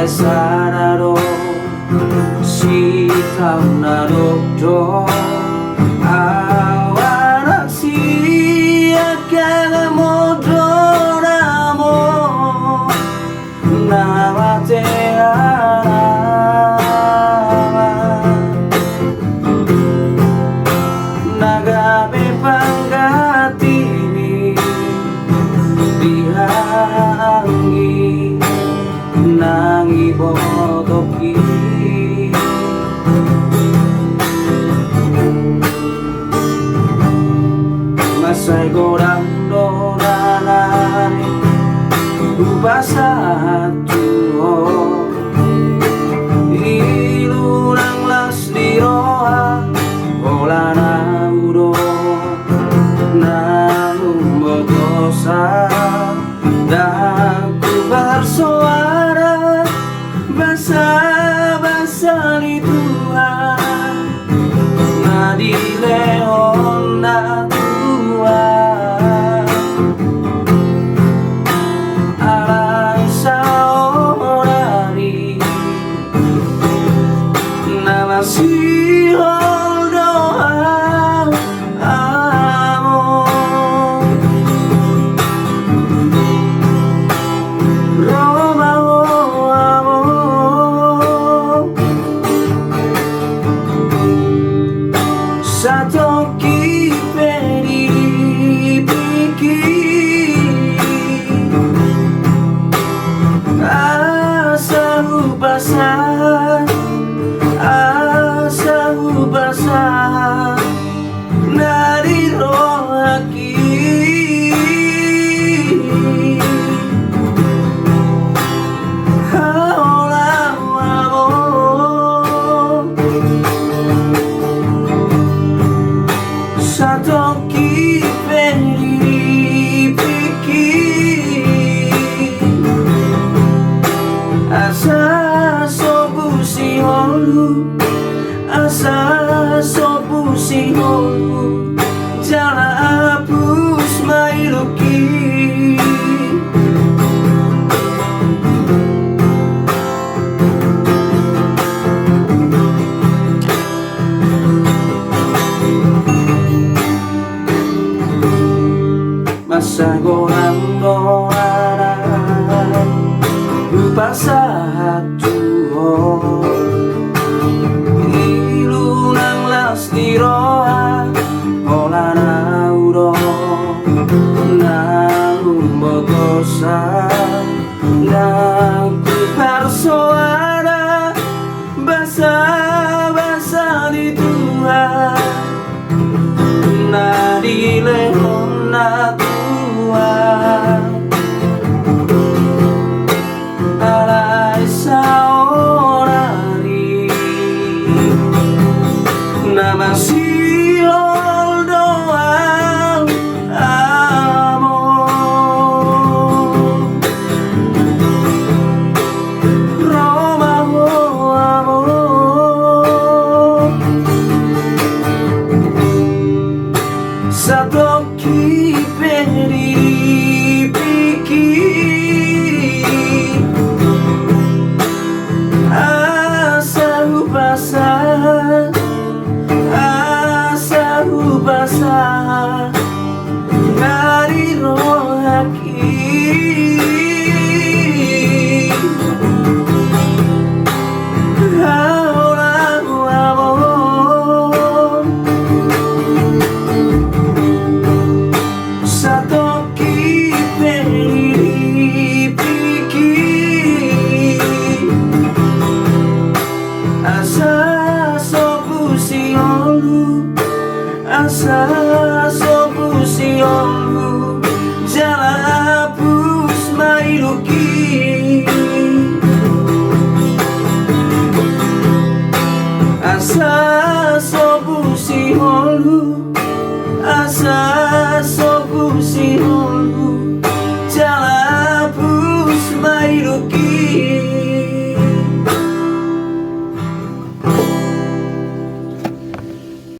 さだろうしたなどと合わなしやからもどらもなわてあら眺めPanggatini dihangi nangi bodoki masay godang doranay ubasa tuho ilurang las diroha ola na uro na umbotosa dan ku bersuara basa-basa di Tuhan na di leon na Tuhan alay sa orari na masihol doa amo Roma amo Satoki peri piki asa ubasa dari rohaki Satoki peri piki asa sobusi holu asa sobusi holu jala hapus mailuki masa gorang doaran upasa tuho ilunang las diroa ola na uro na umbotosa na ku bersuara basa-basa di Tuhan na di leon na Tuhan alay sa orari na masihol doang amo Roma amo Satoki peri piki asa ubasa dari rohaki Satoki peri piki asa sobusi holu asa sobusi holu jala hapus mailuki asa sobusi holu